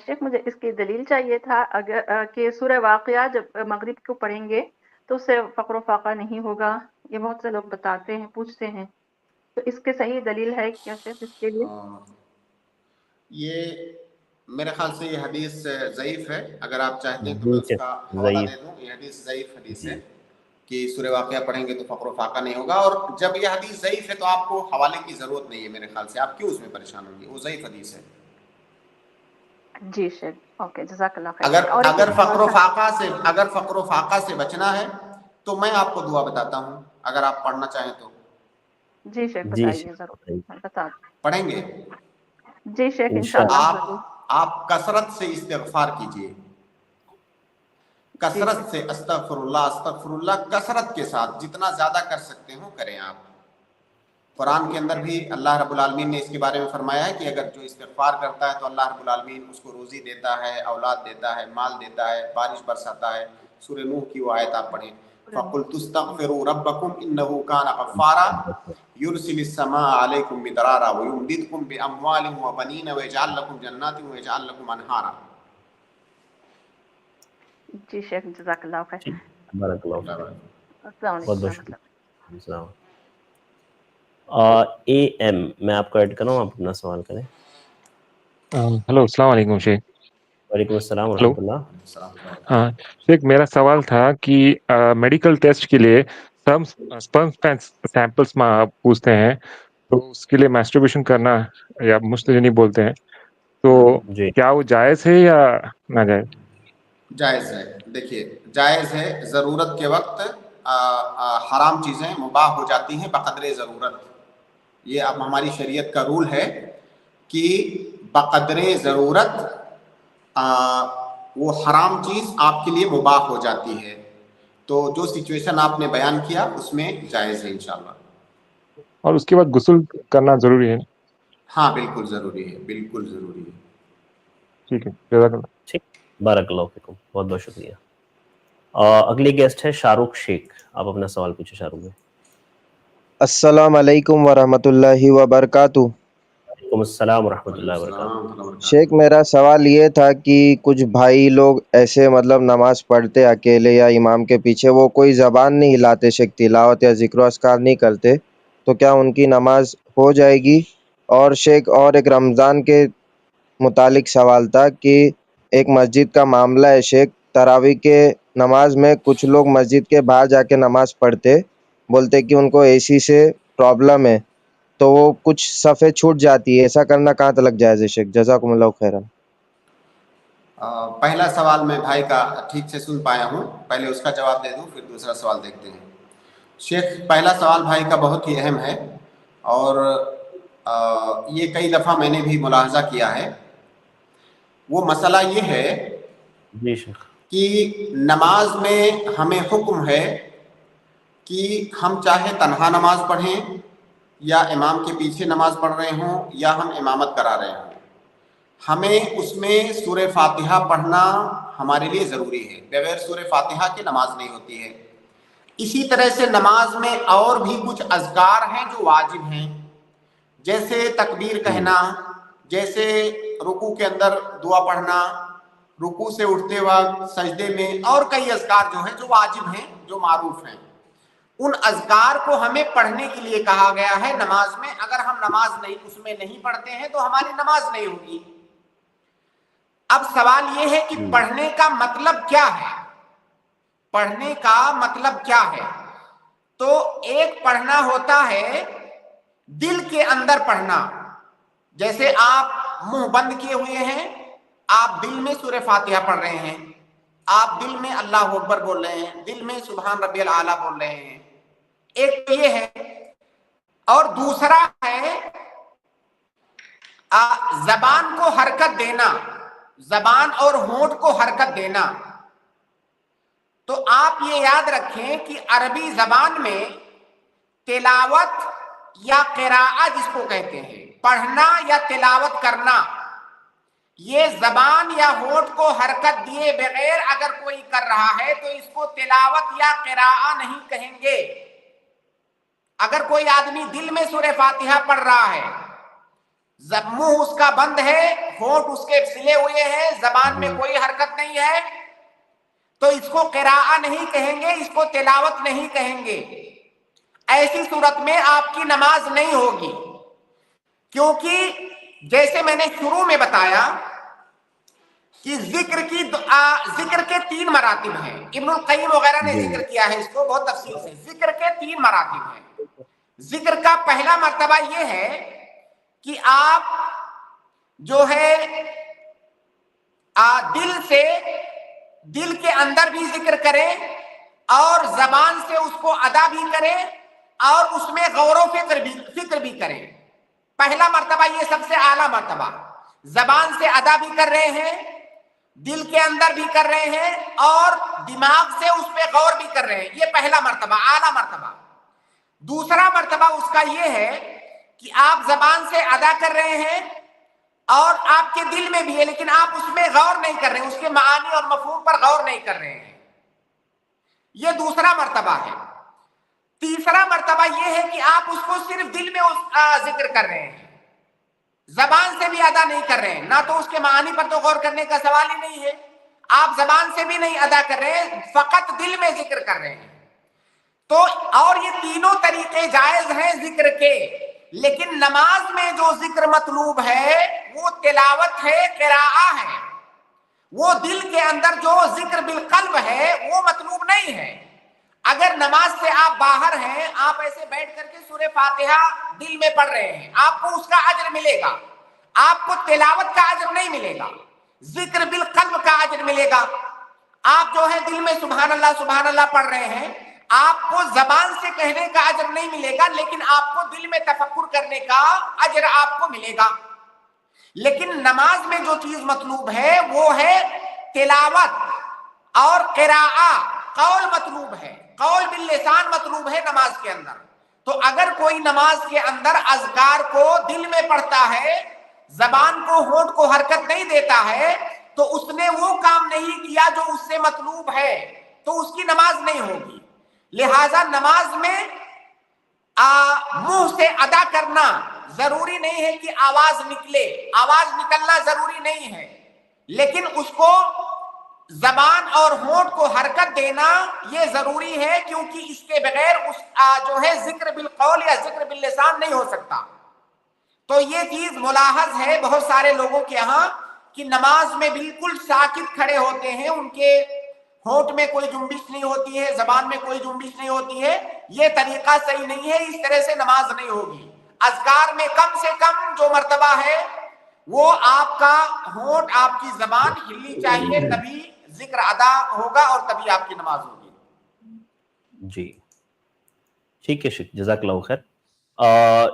شیخ مجھے اس کی دلیل چاہیے تھا اگر کہ سورہ واقعہ جب مغرب کو پڑھیں گے تو اس سے فقر و فاقہ نہیں ہوگا. یہ بہت سے لوگ بتاتے ہیں, پوچھتے ہیں, تو اس کے صحیح دلیل ہے کیا شیخ اس کے لیے؟ یہ میرے خیال سے یہ حدیث ضعیف ہے. اگر آپ چاہتے ہیں تو میں اس کا حوالہ دے دوں. یہ حدیث ضعیف حدیث ہے کہ سورہ واقعہ پڑھیں گے تو فقر و فاقہ نہیں ہوگا. اور جب یہ حدیث ضعیف ہے تو آپ کو حوالے کی ضرورت نہیں ہے میرے خیال سے. آپ کیوں اس میں پریشان ہوں گے؟ وہ ضعیف حدیث ہے. جی شیخ, اوکے جزاک اللہ خیر. اگر فقر و فاقہ سے بچنا ہے تو میں آپ کو دعا بتاتا ہوں, اگر آپ پڑھنا چاہیں تو. جی شیخ بتائیے ضرور, بتا پڑھیں گے؟ جی شیخ انشاءاللہ ضرور. آپ کثرت سے استغفار کیجئے, کثرت سے استغفر اللہ کثرت کے ساتھ جتنا زیادہ کر سکتے ہو کریں. آپ قرآن کے اندر بھی اللہ رب العالمین نے اس کے بارے میں فرمایا ہے کہ اگر جو استغفار کرتا ہے تو اللہ رب العالمین اس کو روزی دیتا ہے, اولاد دیتا ہے, مال دیتا ہے, بارش برساتا ہے. سورہ نوح کی وہ آیت آپ پڑھیں, فَقُلْتُ اسْتَغْفِرُوا رَبَّكُمْ إِنَّهُ كَانَ غَفَّارًا يُرْسِلِ السَّمَاءَ عَلَيْكُمْ مِدْرَارًا وَيُمْدِدْكُمْ بِأَمْوَالٍ وَبَنِينَ وَيَجْعَلْ لَكُمْ جَنَّاتٍ وَيَجْعَلْ لَكُمْ أَنْهَارًا. جی شیخ جزاک اللہ خیر. بارک اللہ فیکم. السلام بہت علیکم بہت ورحمۃ اللہ. شکریہ. اے ایم, میں آپ کو ایڈ کر رہا ہوں, آپ اپنا سوال کریں. ہلو السلام علیکم شیخ. وعلیکم السلام ہلو ورحمۃ اللہ. ہاں شیخ, میرا سوال تھا کہ میڈیکل ٹیسٹ کے لیے سپرم سیمپلس پوچھتے ہیں, تو اس کے لیے میسٹربیشن کرنا یا مستجنی بولتے ہیں, تو جی کیا وہ جائز ہے یا ناجائز؟ جائز ہے. دیکھیے جائز ہے. ضرورت کے وقت حرام چیزیں مباح ہو جاتی ہیں بقدر ضرورت. یہ اب ہماری شریعت کا رول ہے کہ بقدر ضرورت وہ حرام چیز آپ کے لیے مباح ہو جاتی ہے. تو جو سچویشن آپ نے بیان کیا اس میں جائز ہے انشاءاللہ. اور اس کے بعد غسل کرنا ضروری ہے؟ ہاں بالکل ضروری ہے, بالکل ضروری ہے. ٹھیک ہے, جزاک اللہ. ٹھیک, بارک اللہ فیکم, بہت بہت شکریہ. اگلی گیسٹ ہے شاہ رخ شیخ, آپ اپنا سوال پوچھیں شاہ رخ بھائی. السلام علیکم ورحمۃ اللہ وبرکاتہ. وعلیکم السلام ورحمۃ اللہ وبرکاتہ. شیخ میرا سوال یہ تھا کہ کچھ بھائی لوگ ایسے مطلب نماز پڑھتے اکیلے یا امام کے پیچھے, وہ کوئی زبان نہیں ہلاتے شیخ, تلاوت یا ذکر و اذکار نہیں کرتے, تو کیا ان کی نماز ہو جائے گی؟ اور شیخ اور ایک رمضان کے متعلق سوال تھا کہ ایک مسجد کا معاملہ ہے شیخ, تراویح کے نماز میں کچھ لوگ مسجد کے باہر جا کے نماز پڑھتے, بولتے کہ ان کو اے سی سے پرابلم ہے, تو وہ کچھ صفحے چھوٹ جاتی ہے. ایسا کرنا کہاں تک جائز ہے شیخ؟ جزاکم اللہ خیرا. پہلا سوال میں بھائی کا ٹھیک سے سن پایا ہوں, پہلے اس کا جواب دے دوں, پھر دوسرا سوال دیکھتے ہیں. شیخ پہلا سوال بھائی کا بہت ہی اہم ہے, اور یہ کئی دفعہ میں نے بھی ملاحظہ کیا ہے. وہ مسئلہ یہ ہے جی شیخ, کہ نماز میں ہمیں حکم ہے کہ ہم چاہے تنہا نماز پڑھیں یا امام کے پیچھے نماز پڑھ رہے ہوں یا ہم امامت کرا رہے ہوں, ہمیں اس میں سورہ فاتحہ پڑھنا ہمارے لیے ضروری ہے. بغیر سورہ فاتحہ کے نماز نہیں ہوتی ہے. اسی طرح سے نماز میں اور بھی کچھ اذکار ہیں جو واجب ہیں, جیسے تکبیر کہنا, جیسے رکوع کے اندر دعا پڑھنا, رکوع سے اٹھتے وقت, سجدے میں, اور کئی اذکار جو ہیں جو واجب ہیں, جو معروف ہیں. ان اذکار کو ہمیں پڑھنے کے لیے کہا گیا ہے نماز میں. اگر ہم نماز اس میں نہیں پڑھتے ہیں تو ہماری نماز نہیں ہوگی. اب سوال یہ ہے کہ پڑھنے کا مطلب کیا ہے؟ پڑھنے کا مطلب کیا ہے؟ تو ایک پڑھنا ہوتا ہے دل کے اندر پڑھنا, جیسے آپ منہ بند کیے ہوئے ہیں, آپ دل میں سورہ فاتحہ پڑھ رہے ہیں, آپ دل میں اللہ اکبر بول رہے ہیں, دل میں سبحان ربی الاعلیٰ بول رہے ہیں. ایک تو یہ ہے, اور دوسرا ہے زبان کو حرکت دینا, زبان اور ہونٹ کو حرکت دینا. تو آپ یہ یاد رکھیں کہ عربی زبان میں تلاوت یا قراءہ جس کو کہتے ہیں، پڑھنا یا تلاوت کرنا، یہ زبان یا ہونٹ کو حرکت دیے بغیر اگر کوئی کر رہا ہے تو اس کو تلاوت یا قراءہ نہیں کہیں گے۔ اگر کوئی آدمی دل میں سورہ فاتحہ پڑھ رہا ہے، منہ اس کا بند ہے، ہونٹ اس کے سلے ہوئے ہیں، زبان میں کوئی حرکت نہیں ہے، تو اس کو قراءہ نہیں کہیں گے، اس کو تلاوت نہیں کہیں گے۔ ایسی صورت میں آپ کی نماز نہیں ہوگی، کیونکہ جیسے میں نے شروع میں بتایا کہ ذکر کے 3 مراتب ہیں۔ ابن القیم وغیرہ نے ذکر کیا ہے اس کو بہت تفصیل سے۔ ذکر کے 3 مراتب ہیں۔ ذکر کا پہلا مرتبہ یہ ہے کہ آپ جو ہے دل کے اندر بھی ذکر کریں اور زبان سے اس کو ادا بھی کریں اور اس میں غور و فکر بھی کریں۔ پہلا مرتبہ یہ سب سے اعلیٰ مرتبہ، زبان سے ادا بھی کر رہے ہیں، دل کے اندر بھی کر رہے ہیں اور دماغ سے اس پہ غور بھی کر رہے ہیں، یہ پہلا مرتبہ، اعلیٰ مرتبہ۔ دوسرا مرتبہ اس کا یہ ہے کہ آپ زبان سے ادا کر رہے ہیں اور آپ کے دل میں بھی ہے، لیکن آپ اس میں غور نہیں کر رہے ہیں، اس کے معانی اور مفہوم پر غور نہیں کر رہے ہیں، یہ دوسرا مرتبہ ہے۔ تیسرا مرتبہ یہ ہے کہ آپ اس کو صرف دل میں ذکر کر رہے ہیں، زبان سے بھی ادا نہیں کر رہے ہیں، نہ تو اس کے معانی پر تو غور کرنے کا سوال ہی نہیں ہے، آپ زبان سے بھی نہیں ادا کر رہے ہیں، فقط دل میں ذکر کر رہے ہیں۔ تو اور یہ تینوں طریقے جائز ہیں ذکر کے، لیکن نماز میں جو ذکر مطلوب ہے وہ تلاوت ہے، قراءہ ہے، وہ دل کے اندر جو ذکر بالقلب ہے وہ مطلوب نہیں ہے۔ اگر نماز سے آپ باہر ہیں، آپ ایسے بیٹھ کر کے سورہ فاتحہ دل میں پڑھ رہے ہیں، آپ کو اس کا اجر ملے گا، آپ کو تلاوت کا اجر نہیں ملے گا، ذکر بالقلب کا اجر ملے گا۔ آپ جو ہے دل میں سبحان اللہ پڑھ رہے ہیں، آپ کو زبان سے کہنے کا اجر نہیں ملے گا، لیکن آپ کو دل میں تفکر کرنے کا اجر آپ کو ملے گا۔ لیکن نماز میں جو چیز مطلوب ہے وہ ہے تلاوت اور قراءہ، قول مطلوب ہے، قول باللسان مطلوب ہے نماز کے اندر۔ تو اگر کوئی نماز کے اندر اذکار کو دل میں پڑھتا ہے، زبان کو ہونٹ کو حرکت نہیں دیتا ہے، تو اس نے وہ کام نہیں کیا جو اس سے مطلوب ہے، تو اس کی نماز نہیں ہوگی۔ لہذا نماز میں منہ سے ادا کرنا ضروری نہیں ہے کہ آواز نکلے، آواز نکلنا ضروری نہیں ہے، لیکن اس کو زبان اور ہونٹ کو حرکت دینا یہ ضروری ہے، کیونکہ اس کے بغیر اس جو ہے ذکر بالقول یا ذکر باللسان نہیں ہو سکتا۔ تو یہ چیز ملاحظ ہے بہت سارے لوگوں کے ہاں کہ نماز میں بالکل ساکت کھڑے ہوتے ہیں، ان کے ہونٹ میں کوئی جنبش نہیں ہوتی ہے، زبان میں کوئی جنبش نہیں ہوتی ہے، یہ طریقہ صحیح نہیں ہے، اس طرح سے نماز نہیں ہوگی۔ اذکار میں کم سے کم جو مرتبہ ہے وہ آپ کا ہونٹ، آپ کی زبان ہلنی چاہیے، تبھی ذکر ادا ہوگا اور تبھی آپ کی نماز ہوگی۔ جی ٹھیک ہے شیخ، جزاک اللہ خیر۔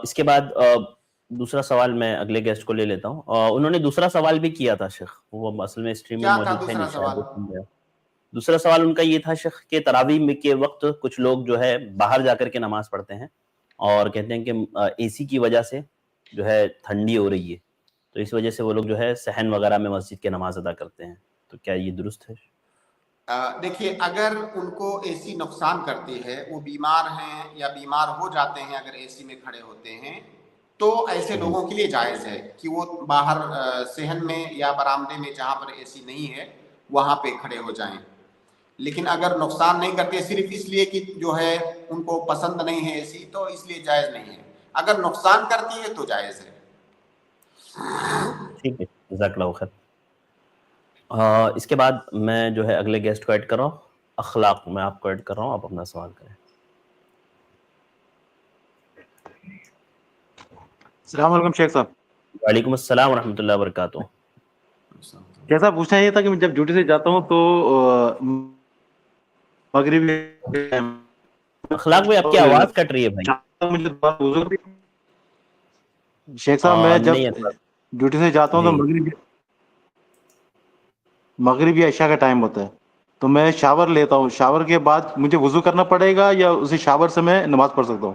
اس کے بعد دوسرا سوال میں اگلے گیسٹ کو لے لیتا ہوں۔ انہوں نے دوسرا سوال بھی کیا تھا شیخ، وہ اصل میں اسٹریم میں موجود تھے نہیں۔ دوسرا سوال ان کا یہ تھا شیخ کہ تراویح کے وقت کچھ لوگ جو ہے باہر جا کر کے نماز پڑھتے ہیں اور کہتے ہیں کہ اے سی کی وجہ سے جو ہے ٹھنڈی ہو رہی ہے، تو اس وجہ سے وہ لوگ جو ہے صحن وغیرہ میں مسجد کے نماز ادا کرتے ہیں، تو کیا یہ درست ہے؟ دیکھیے، اگر ان کو اے سی نقصان کرتی ہے، وہ بیمار ہیں یا بیمار ہو جاتے ہیں اگر اے سی میں کھڑے ہوتے ہیں، تو ایسے لوگوں کے لیے جائز ہے کہ وہ باہر صحن میں یا برآمدے میں جہاں پر اے سی نہیں ہے وہاں پہ کھڑے ہو جائیں۔ لیکن اگر نقصان نہیں کرتے، صرف اس لیے کہ جو ہے ان کو پسند نہیں ہے اے سی، تو اس لیے جائز نہیں ہے۔ اگر نقصان کرتی ہے تو جائز ہے۔ ٹھیک ہے، جزاک اللہ خیر۔ اس کے بعد میں جو ہے اگلے گیسٹ کو ایڈ کر رہا ہوں، اخلاق میں آپ کو ایڈ کر رہا ہوں، آپ اپنا سوال کریں۔ السلام علیکم شیخ صاحب۔ وعلیکم السلام ورحمۃ اللہ وبرکاتہ۔ کیسا پوچھنا یہ تھا کہ میں جب ڈیوٹی سے جاتا ہوں تو مغربی اخلاق بھائی آپ کی آواز کٹ رہی ہے بھائی۔ شیخ صاحب میں جب ڈیوٹی سے جاتا ہوں تو مغرب یا عشاء کا ٹائم ہوتا ہے، تو میں شاور لیتا ہوں، شاور کے بعد مجھے وضو کرنا پڑے گا یا اسی شاور سے میں نماز پڑھ سکتا ہوں؟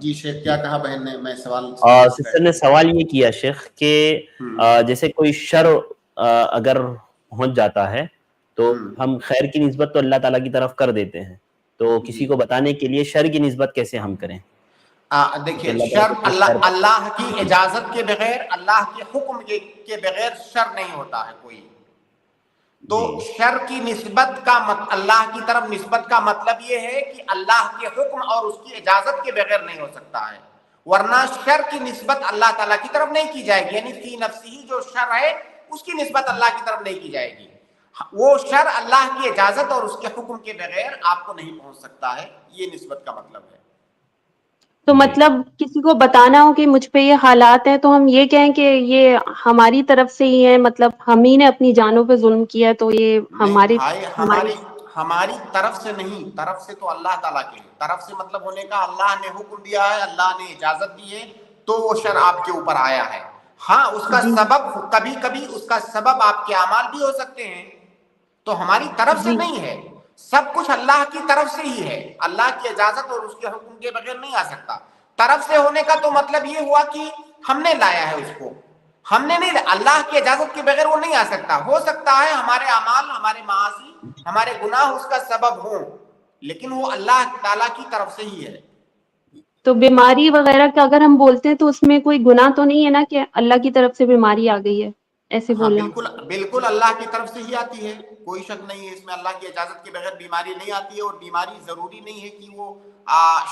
جی شیخ کیا کہا بہن نے؟ میں سوال سسٹر نے سوال یہ کیا شیخ کہ جیسے کوئی شر اگر پہنچ جاتا ہے تو ہم خیر کی نسبت تو اللہ تعالیٰ کی طرف کر دیتے ہیں، تو کسی کو بتانے کے لیے شر کی نسبت کیسے ہم کریں؟ دیکھیے شر اللہ کی اجازت کے بغیر، اللہ کے حکم کے بغیر شر نہیں ہوتا ہے کوئی. تو شر کی نسبت کا اللہ کی طرف نسبت کا مطلب یہ ہے کہ اللہ کے حکم اور اس کی اجازت کے بغیر نہیں ہو سکتا ہے، ورنہ شر کی نسبت اللہ تعالیٰ کی طرف نہیں کی جائے گی. یعنی فی نفسی جو شر ہے اس کی نسبت اللہ کی طرف نہیں کی جائے گی. وہ شر اللہ کی اجازت اور اس کے حکم کے بغیر آپ کو نہیں پہنچ سکتا ہے، یہ نسبت کا مطلب ہے. تو مطلب کسی کو بتانا ہو کہ مجھ پہ یہ حالات ہیں تو ہم یہ کہیں کہ یہ ہماری طرف سے ہی ہے، مطلب ہم ہی نے اپنی جانوں پہ ظلم کیا ہے، تو یہ ہماری طرف سے نہیں، طرف سے تو اللہ تعالیٰ کے طرف سے مطلب ہونے کا اللہ نے حکم دیا ہے، اللہ نے اجازت دی ہے تو وہ شر آپ کے اوپر آیا ہے. ہاں اس کا سبب کبھی کبھی اس کا سبب آپ کے اعمال بھی ہو سکتے ہیں، تو ہماری طرف سے نہیں ہے، سب کچھ اللہ کی طرف سے ہی ہے، اللہ کی اجازت اور اس کے حکم کے بغیر نہیں آ سکتا. طرف سے ہونے کا تو مطلب یہ ہوا کہ ہم نے لایا ہے اس کو، ہم نے نہیں، اللہ کی اجازت کے بغیر وہ نہیں آ سکتا. ہو سکتا ہے ہمارے اعمال، ہمارے معاصی، ہمارے گناہ اس کا سبب ہوں، لیکن وہ اللہ تعالیٰ کی طرف سے ہی ہے. تو بیماری وغیرہ کا اگر ہم بولتے ہیں تو اس میں کوئی گناہ تو نہیں ہے نا کہ اللہ کی طرف سے بیماری آ گئی ہے، ایسے ہاں بولنا؟ بالکل اللہ کی طرف سے ہی آتی ہے، کوئی شک نہیں ہے اس میں. اللہ کی اجازت کے بغیر بیماری نہیں آتی ہے، اور بیماری ضروری نہیں ہے کہ وہ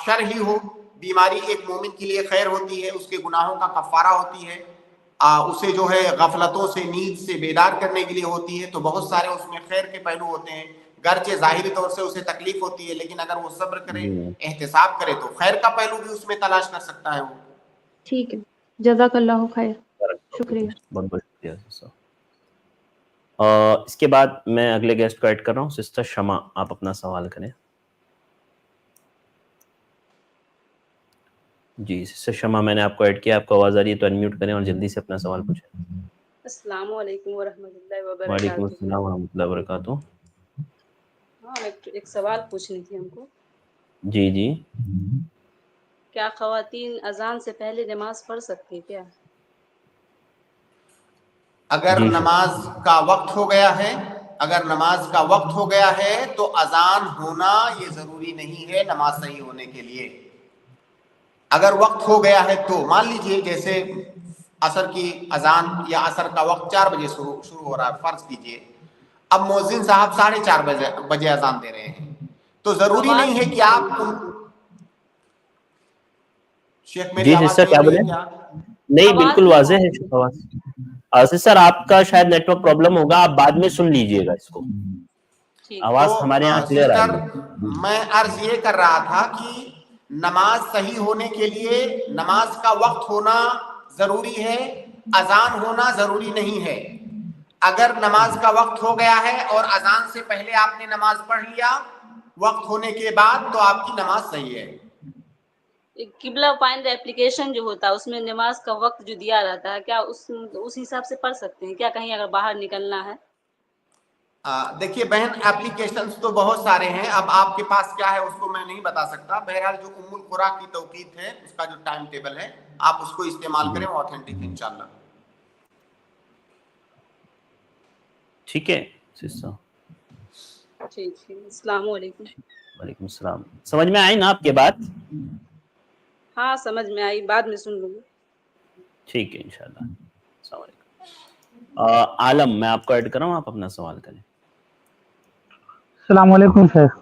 شر ہی ہو. بیماری ایک مومن کے لیے خیر ہوتی ہے، اس کے گناہوں کا کفارہ ہوتی ہے، اسے جو ہے غفلتوں سے، نیند سے بیدار کرنے کے لیے ہوتی ہے. تو بہت سارے اس میں خیر کے پہلو ہوتے ہیں، گرچہ ظاہری طور سے اسے تکلیف ہوتی ہے، لیکن اگر وہ صبر کرے، احتساب کرے تو خیر کا پہلو بھی اس میں تلاش کر سکتا ہے وہ. ٹھیک ہے، جزاک اللہ خیر، شکریہ. بہت بہت شکریہ. اس کے بعد میں اگلے گیسٹ کو ایڈ کر رہا ہوں. سسٹر شمع، آپ اپنا سوال کریں. جی سسٹر شمع، میں نے آپ کو ایڈ کیا، آپ کو آواز آ رہی ہے تو انمیوٹ کریں اور جلدی سے اپنا سوال پوچھیں. السلام علیکم ورحمۃ اللہ وبرکاتہ. وعلیکم السلام ورحمۃ اللہ وبرکاتہ. ہاں ایک سوال پوچھنی تھی ہم کو. جی جی. کیا خواتین اذان سے پہلے نماز پڑھ سکتی ہیں کیا؟ اگر نماز کا وقت ہو گیا ہے، اگر نماز کا وقت ہو گیا ہے تو اذان ہونا یہ ضروری نہیں ہے نماز صحیح ہونے کے لیے. اگر وقت ہو گیا ہے تو مان لیجئے جیسے عصر کی اذان یا عصر کا وقت 4 بجے شروع ہو رہا ہے، فرض کیجئے اب مؤذن صاحب 4:30 بجے اذان دے رہے ہیں، تو ضروری نہیں ہے کہ آپ شیخ میری آواز کیا بولے؟ نہیں بالکل واضح ہے سر. آپ کا شاید نیٹ ورک پرابلم ہوگا، آپ بعد میں سن لیجئے گا اس کو. آواز ہمارے یہاں کلیئر آ رہی ہے. میں عرض یہ کر رہا تھا کہ نماز صحیح ہونے کے لیے نماز کا وقت ہونا ضروری ہے، اذان ہونا ضروری نہیں ہے. اگر نماز کا وقت ہو گیا ہے اور اذان سے پہلے آپ نے نماز پڑھ لیا وقت ہونے کے بعد تو آپ کی نماز صحیح ہے. قبلہ فائنڈ اپلیکیشن جو ہوتا ہے اس میں نماز کا وقت جو دیا رہتا ہے، کیا اس حساب سے پڑھ سکتے ہیں کیا کہیں اگر باہر نکلنا ہے؟ دیکھیے بہن، اپلیکیشنز تو بہت سارے ہیں، اب آپ کے پاس کیا ہے اس کو میں نہیں بتا سکتا. بہرحال جو ام القرآ کی توقیت ہے اس کا جو ٹائم ٹیبل ہے آپ اس کو استعمال کریں، آتھینٹک ہے انشاءاللہ. ٹھیک ہے سسٹر. ٹھیک ہے، السلام علیکم. وعلیکم السلام. سمجھ میں آئی نا آپ کے بات؟ ہاں سمجھ میں آئی، بعد میں سن لوں گی. ٹھیک ہے انشاءاللہ. السلام علیکم. عالم، میں آپ کو ایڈ کر رہا ہوں، آپ اپنا سوال کریں. السلام علیکم شیخ.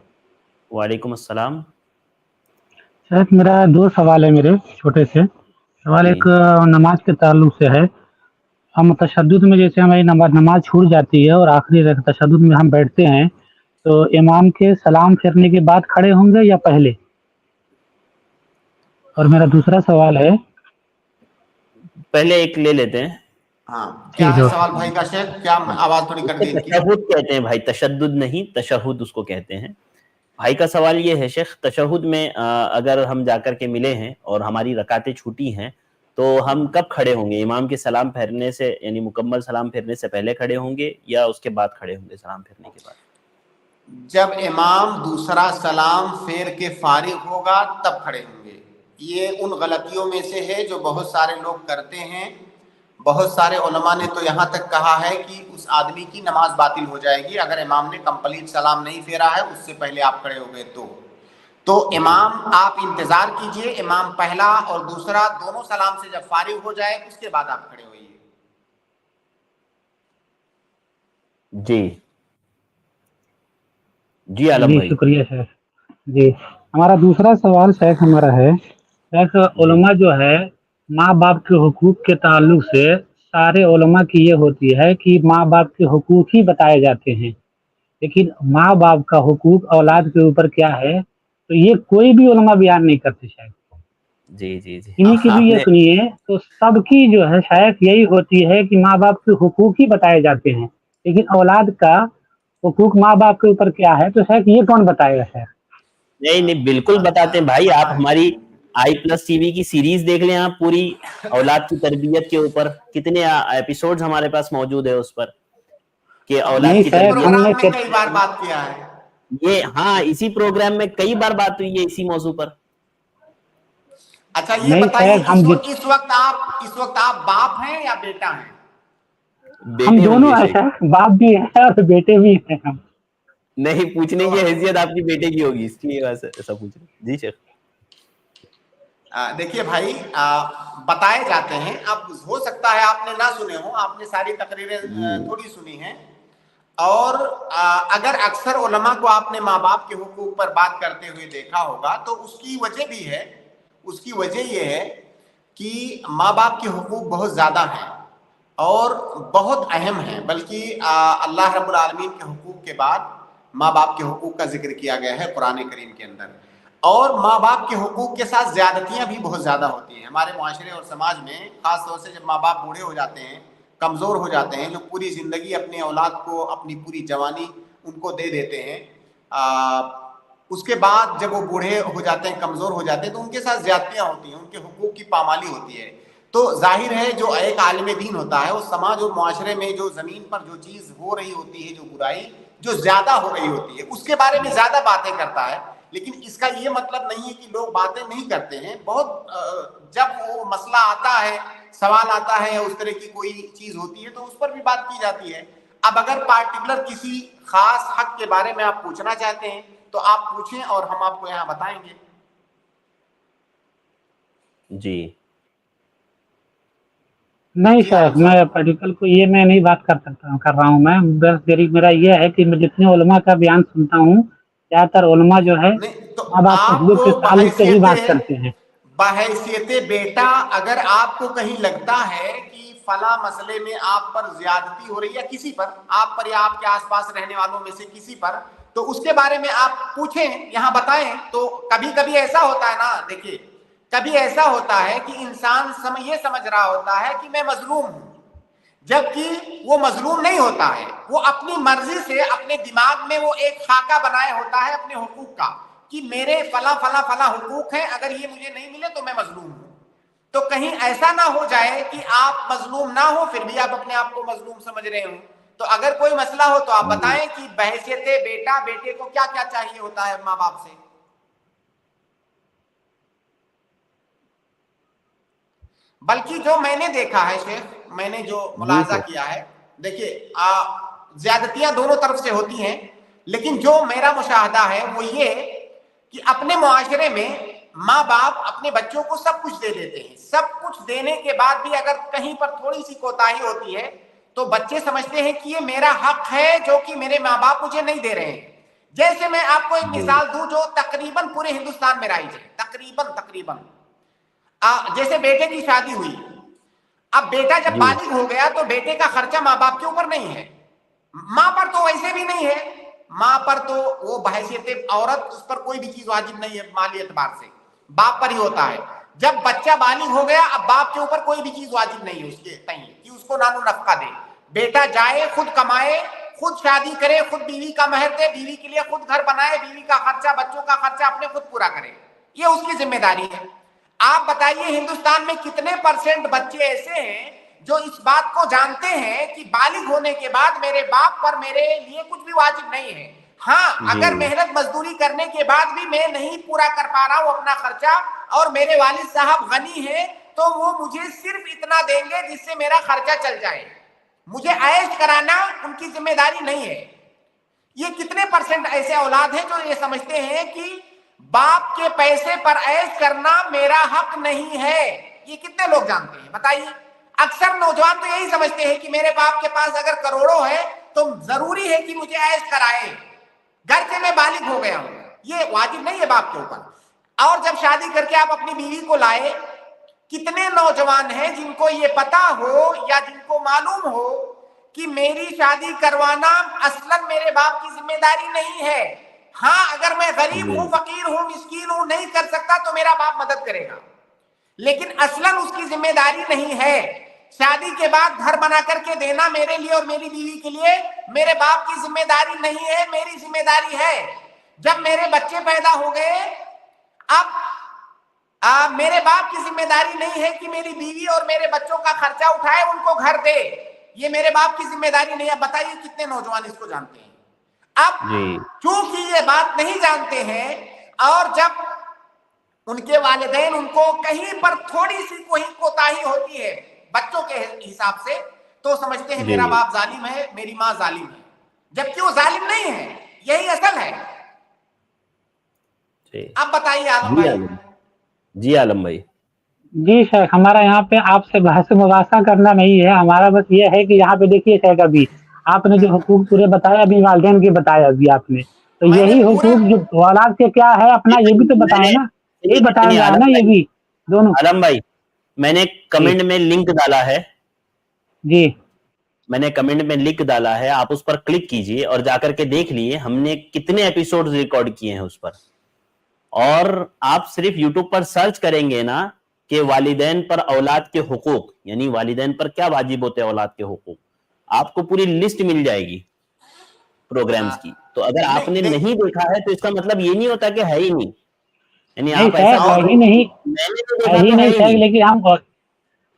وعلیکم السلام. شیخ میرا 2 سوال ہے میرے چھوٹے سے. سوال ایک نماز کے تعلق سے ہے. ہم تشدد میں جیسے ہماری نماز چھوٹ جاتی ہے اور آخری تشدد میں ہم بیٹھتے ہیں تو امام کے سلام پھیرنے کے بعد کھڑے ہوں گے یا پہلے؟ اور میرا دوسرا سوال ہے، پہلے ایک لے لیتے ہیں. ہاں کیا ہے سوال بھائی کا شیخ؟ کیا آواز تھوڑی کر دیں. تشہد کہتے ہیں بھائی، تشدد نہیں، تشہد اس کو کہتے ہیں. بھائی کا سوال یہ ہے شیخ، تشہد میں اگر ہم جا کر کے ملے ہیں اور ہماری رکعتیں چھوٹی ہیں تو ہم کب کھڑے ہوں گے؟ امام کے سلام پھیرنے سے، یعنی مکمل سلام پھیرنے سے پہلے کھڑے ہوں گے یا اس کے بعد کھڑے ہوں گے سلام پھیرنے کے بعد؟ جب امام دوسرا سلام پھیر کے فارغ ہوگا تب کھڑے ہوں گے. یہ ان غلطیوں میں سے ہے جو بہت سارے لوگ کرتے ہیں. بہت سارے علماء نے تو یہاں تک کہا ہے کہ اس آدمی کی نماز باطل ہو جائے گی اگر امام نے کمپلیٹ سلام نہیں پھیرا ہے, اس سے پہلے آپ کھڑے ہو گئے تو امام آپ انتظار کیجئے, امام پہلا اور دوسرا دونوں سلام سے جب فارغ ہو جائے اس کے بعد آپ کھڑے ہوئیے. جی عالم بھائی. شکریہ شیخ. جی ہمارا دوسرا سوال شیخ ہمارا ہے, شیخ علماء جو ہے ماں باپ کے حقوق کے تعلق سے سارے علماء کی یہ ہوتی ہے کہ ماں باپ کے حقوق ہی بتائے جاتے ہیں, لیکن ماں باپ کا حقوق اولاد کے اوپر کیا ہے تو یہ کوئی بھی علماء بیان نہیں کرتے شاید. جی جی جی انہیں کی بھی یہ سنیے تو سب کی جو ہے شاید یہی ہوتی ہے کہ ماں باپ کے حقوق ہی بتائے جاتے ہیں, لیکن اولاد کا حقوق ماں باپ کے اوپر کیا ہے تو شاید یہ کون بتائے گا شاید. نہیں بالکل بتاتے ہیں بھائی. آپ ہماری i+TV کی سیریز دیکھ لیں آپ, پوری اولاد کی تربیت کے اوپر کتنے ایپیسوڈز ہمارے پاس موجود ہے اس پر کہ اولاد کی تربیت. کئی بار بات کیا ہے یہ ہاں اسی پروگرام میں کئی بار بات ہوئی ہے اسی موضوع پر. اچھا یہ بتائیے اس وقت آپ باپ ہیں یا بیٹا ہیں؟ ہم دونوں ہیں, باپ بھی ہیں اور بیٹے بھی ہیں. ہم نہیں پوچھنے کی حیثیت آپ کی بیٹے کی ہوگی اس لیے ایسا پوچھ رہے. جی شیخ. دیکھیے بھائی بتائے جاتے ہیں, اب ہو سکتا ہے آپ نے نہ سنے ہوں, آپ نے ساری تقریریں تھوڑی سنی ہیں, اور اگر اکثر علماء کو آپ نے ماں باپ کے حقوق پر بات کرتے ہوئے دیکھا ہوگا تو اس کی وجہ بھی ہے. اس کی وجہ یہ ہے کہ ماں باپ کے حقوق بہت زیادہ ہیں اور بہت اہم ہیں, بلکہ اللہ رب العالمین کے حقوق کے بعد ماں باپ کے حقوق کا ذکر کیا گیا ہے قرآن کریم کے اندر. اور ماں باپ کے حقوق کے ساتھ زیادتیاں بھی بہت زیادہ ہوتی ہیں ہمارے معاشرے اور سماج میں, خاص طور سے جب ماں باپ بوڑھے ہو جاتے ہیں, کمزور ہو جاتے ہیں, جو پوری زندگی اپنے اولاد کو اپنی پوری جوانی ان کو دے دیتے ہیں, اس کے بعد جب وہ بوڑھے ہو جاتے ہیں, کمزور ہو جاتے ہیں, تو ان کے ساتھ زیادتیاں ہوتی ہیں, ان کے حقوق کی پامالی ہوتی ہے. تو ظاہر ہے جو ایک عالم دین ہوتا ہے, وہ سماج اور معاشرے میں جو زمین پر جو چیز ہو رہی ہوتی ہے, جو برائی جو زیادہ ہو رہی ہوتی ہے, اس کے بارے میں زیادہ باتیں کرتا ہے. لیکن اس کا یہ مطلب نہیں ہے کہ لوگ باتیں نہیں کرتے ہیں. بہت جب وہ مسئلہ آتا ہے, سوال آتا ہے, اس طرح کی کوئی چیز ہوتی ہے تو اس پر بھی بات کی جاتی ہے. اب اگر پارٹیکولر کسی خاص حق کے بارے میں آپ پوچھنا چاہتے ہیں تو آپ پوچھیں اور ہم آپ کو یہاں بتائیں گے. جی نہیں شاید میں پارٹیکل کو یہ میں نہیں بات کر رہا ہوں. میں بس میرا یہ ہے کہ میں جتنے علماء کا بیان سنتا ہوں, زیادہ تر علماء جو ہے ماں باپ کے حقوق کے تعلق سے ہی بات کرتے ہیں. بحیثیت بیٹا اگر آپ کو کہیں لگتا ہے کہ فلاں مسئلے میں آپ پر زیادتی ہو رہی ہے, کسی پر, آپ پر یا آپ کے آس پاس رہنے والوں میں سے کسی پر, تو اس کے بارے میں آپ پوچھیں, یہاں بتائیں. تو کبھی کبھی ایسا ہوتا ہے نا, دیکھیے کبھی ایسا ہوتا ہے کہ انسان یہ سمجھ رہا ہوتا ہے کہ میں مظلوم ہوں, جبکہ وہ مظلوم نہیں ہوتا ہے. وہ اپنی مرضی سے اپنے دماغ میں وہ ایک خاکہ بنائے ہوتا ہے اپنے حقوق کا کہ میرے فلاں فلاں فلاں حقوق ہیں, اگر یہ مجھے نہیں ملے تو میں مظلوم ہوں. تو کہیں ایسا نہ ہو جائے کہ آپ مظلوم نہ ہو پھر بھی آپ اپنے آپ کو مظلوم سمجھ رہے ہوں. تو اگر کوئی مسئلہ ہو تو آپ بتائیں کہ بحیثیت بیٹا بیٹے کو کیا کیا چاہیے ہوتا ہے ماں باپ سے. بلکہ جو میں نے دیکھا ہے شیخ, میں نے جو ملاحظہ کیا ہے, دیکھیے زیادتیاں دونوں طرف سے ہوتی ہیں, لیکن جو میرا مشاہدہ ہے وہ یہ کہ اپنے معاشرے میں ماں باپ اپنے بچوں کو سب کچھ دے دیتے ہیں. سب کچھ دینے کے بعد بھی اگر کہیں پر تھوڑی سی کوتاہی ہوتی ہے تو بچے سمجھتے ہیں کہ یہ میرا حق ہے جو کہ میرے ماں باپ مجھے نہیں دے رہے ہیں. جیسے میں آپ کو ایک مثال دوں جو تقریباً پورے ہندوستان میں رائج ہے, تقریباً جیسے بیٹے کی شادی ہوئی, اب بیٹا جب بالغ ہو گیا تو بیٹے کا خرچہ ماں باپ کے اوپر نہیں ہے, ماں پر تو ویسے بھی نہیں ہے. ماں پر تو وہ بحیثیت عورت, اس پر کوئی بھی چیز واجب نہیں ہے مالی اعتبار سے, باپ پر ہی ہوتا ہے. جب بچہ بالغ ہو گیا اب باپ کے اوپر کوئی بھی چیز واجب نہیں ہے اس کے تئیں کہ اس کو نانو نفقہ دے. بیٹا جائے, خود کمائے, خود شادی کرے, خود بیوی کا مہر دے, بیوی کے لیے خود گھر بنائے, بیوی کا خرچہ, بچوں کا خرچہ اپنے خود پورا کرے, یہ اس کی ذمہ داری ہے. آپ بتائیے ہندوستان میں کتنے % بچے ایسے ہیں جو اس بات کو جانتے ہیں کہ بالغ ہونے کے بعد میرے باپ پر میرے لیے کچھ بھی واجب نہیں ہے. ہاں اگر محنت مزدوری کرنے کے بعد بھی میں نہیں پورا کر پا رہا ہوں اپنا خرچہ اور میرے والد صاحب غنی ہیں تو وہ مجھے صرف اتنا دیں گے جس سے میرا خرچہ چل جائے، مجھے عیش کرانا ان کی ذمہ داری نہیں ہے۔ یہ کتنے پرسنٹ ایسے اولاد ہیں جو یہ سمجھتے ہیں کہ باپ کے پیسے پر عیش کرنا میرا حق نہیں ہے؟ یہ کتنے لوگ جانتے ہیں بتائیے؟ اکثر نوجوان تو یہی سمجھتے ہیں کہ میرے باپ کے پاس اگر کروڑوں ہے تو ضروری ہے کہ مجھے عیش کرائے، گھر سے میں بالغ ہو گیا ہوں، یہ واجب نہیں ہے باپ کے اوپر۔ اور جب شادی کر کے آپ اپنی بیوی کو لائے، کتنے نوجوان ہیں جن کو یہ پتا ہو یا جن کو معلوم ہو کہ میری شادی کروانا اصلاً میرے باپ کی ذمہ داری نہیں ہے، ہاں اگر میں غریب ہوں، فقیر ہوں، مسکین ہوں، نہیں کر سکتا تو میرا باپ مدد کرے گا، لیکن اصلاً اس کی ذمہ داری نہیں ہے۔ شادی کے بعد گھر بنا کر کے دینا میرے لیے اور میری بیوی کے لیے میرے باپ کی ذمہ داری نہیں ہے، میری ذمہ داری ہے۔ جب میرے بچے پیدا ہو گئے، اب میرے باپ کی ذمہ داری نہیں ہے کہ میری بیوی اور میرے بچوں کا خرچہ اٹھائے، ان کو گھر دے، یہ میرے باپ کی ذمہ داری نہیں ہے۔ بتائیے کتنے نوجوان اس کو جانتے ہیں؟ اب چونکہ یہ بات نہیں جانتے ہیں، اور جب ان کے والدین ان کو کہیں پر تھوڑی سی کوئی کوتاہی ہوتی ہے بچوں کے حساب سے تو سمجھتے ہیں میرا باپ ظالم ہے، میری ماں ظالم ہے، جبکہ وہ ظالم نہیں ہے، یہی اصل ہے۔ اب بتائیے عالم بھائی۔ جی عالم بھائی۔ جی شیخ، ہمارا یہاں پہ آپ سے بحث مباحثہ کرنا نہیں ہے، ہمارا بس یہ ہے کہ یہاں پہ دیکھیے شیخ، ابھی آپ نے جو حقوق پورے بتایا، ابھی والدین کے بتایا ابھی آپ نے، تو یہی حقوق جو اولاد کے کیا ہے اپنا یہ بھی تو بتائیں نا، یہ بتایا جائے نا یہ بھی دونوں۔ عالم بھائی میں نے کمنٹ میں لنک ڈالا ہے، جی میں نے کمنٹ میں لنک ڈالا ہے، آپ اس پر کلک کیجئے اور جا کر کے دیکھ لیے ہم نے کتنے ایپیسوڈ ریکارڈ کیے ہیں اس پر، اور آپ صرف یوٹیوب پر سرچ کریں گے نا کہ والدین پر اولاد کے حقوق، یعنی والدین پر کیا واجب ہوتے ہیں اولاد کے حقوق، آپ کو پوری لسٹ مل جائے گی پروگرامز کی۔ تو اگر آپ نے نہیں دیکھا ہے تو اس کا مطلب یہ نہیں ہوتا کہ ہے ہی نہیں، یعنی آپ ایسا ہی نہیں شیخ، لیکن ہم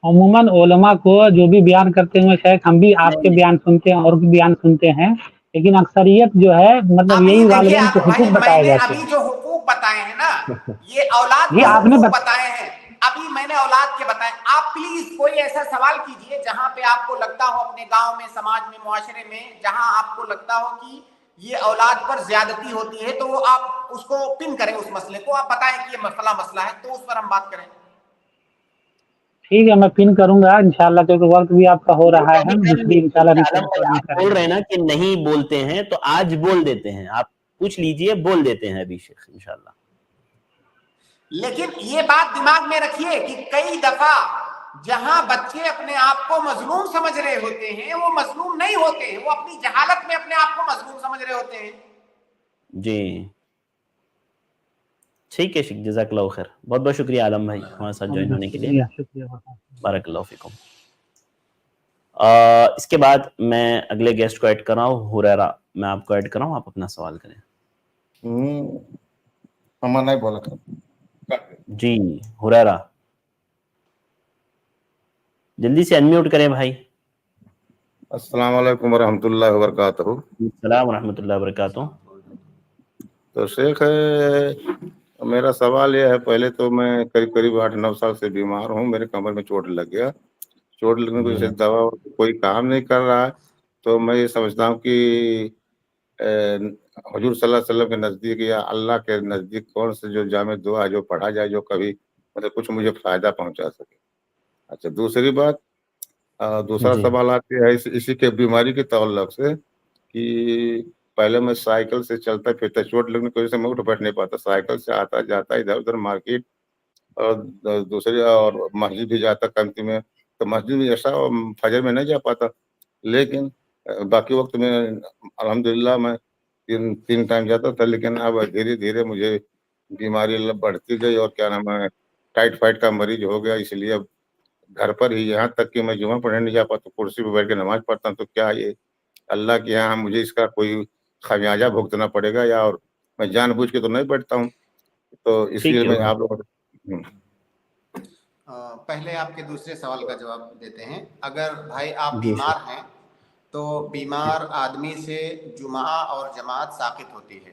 عموماً علماء کو جو بھی بیان کرتے ہیں شیخ، ہم بھی آپ کے بیان سنتے ہیں اور بھی بیان سنتے ہیں، لیکن اکثریت جو ہے مطلب یہی والدین کے حقوق بتائے جاتے ہیں۔ ابھی جو حقوق بتائے ہیں نا، یہ اولاد کے حقوق بتائے ہیں، ابھی میں نے اولاد کے بتائے۔ آپ پلیز کوئی ایسا سوال کیجئے جہاں پہ آپ کو لگتا ہو اپنے گاؤں میں، سماج میں، معاشرے میں، جہاں آپ کو لگتا ہو کہ یہ اولاد پر زیادتی ہوتی ہے، تو وہ آپ اس کو پن کریں، اس مسئلے کو آپ بتائیں کہ یہ مسئلہ ہے، تو اس پر ہم بات کریں۔ ٹھیک ہے، میں پن کروں گا انشاءاللہ، کیونکہ وقت بھی آپ کا ہو رہا ہے، دوسری انشاءاللہ۔ آپ بول رہے ہیں نا کہ نہیں بولتے ہیں، تو آج بول دیتے ہیں، آپ پوچھ لیجئے، بول دیتے ہیں ابھی شیخ انشاءاللہ۔ لیکن یہ بات دماغ میں رکھیے کہ کئی دفعہ جہاں بچے اپنے آپ کو مظلوم سمجھ رہے ہوتے ہیں، وہ مظلوم نہیں ہوتے ہیں، وہ اپنی جہالت میں اپنے آپ کو مظلوم سمجھ رہے ہوتے ہیں۔ جی ٹھیک ہے شیخ، جزاک اللہ خیر، بہت بہت شکریہ عالم بھائی ہمارے ساتھ جوائن ہونے کے لیے، بارک اللہ فیکم۔ اس کے بعد میں اگلے گیسٹ کو ایڈ کر رہا ہوں، حریرہ، میں آپ کو ایڈ کر رہا ہوں، آپ اپنا سوال کریں۔ ہمارا نہیں بولا تھا جی حریرہ، جلدی سے انمیوٹ کریں بھائی۔ السلام علیکم ورحمۃ اللہ وبرکاتہ۔ السلام ورحمۃ اللہ وبرکاتہ۔ تو شیخ میرا سوال یہ ہے، پہلے تو میں قریب 8-9 سال سے بیمار ہوں، میرے کمر میں چوٹ لگ گیا، چوٹ لگنے کی وجہ سے دوا کوئی کام نہیں کر رہا ہے، تو میں یہ سمجھتا ہوں کہ حضور صلی اللہ علیہ وسلم کے نزدیک یا اللہ کے نزدیک کون سے جو جامع دعا جو پڑھا جائے جو کبھی مطلب کچھ مجھے فائدہ پہنچا سکے۔ اچھا دوسری بات، دوسرا سوال آتی ہے اسی کے بیماری کے تعلق سے کہ پہلے میں سائیکل سے چلتا پھرتا، چوٹ لگنے کی وجہ سے میں اٹھ بیٹھ نہیں پاتا، سائیکل سے آتا جاتا ادھر ادھر مارکیٹ اور دوسری اور مسجد بھی جاتا کمتی میں، تو مسجد میں ایسا فجر میں نہیں جا پاتا، لیکن باقی وقت میں الحمدللہ میں تین ٹائم جاتا تھا، لیکن اب دھیرے دھیرے مجھے بیماری بڑھتی گئی اور کیا نام ہے ٹائفائڈ کا مریض ہو گیا، اس لیے اب گھر پر ہی، یہاں تک کہ میں جمعہ پڑھنے نہیں جا پاتا، کرسی پہ بیٹھ کے نماز پڑھتا ہوں، تو کیا یہ اللہ کے یہاں مجھے اس کا کوئی خمیازہ بھگتنا پڑے گا، یا اور میں جان بوجھ کے تو نہیں بیٹھتا ہوں، تو اس لیے میں آپ لوگوں پہلے آپ کے دوسرے سوال کا جواب دیتے ہیں۔ اگر بھائی آپ بیمار ہیں تو بیمار آدمی سے جمعہ اور جماعت ساقط ہوتی ہے،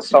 100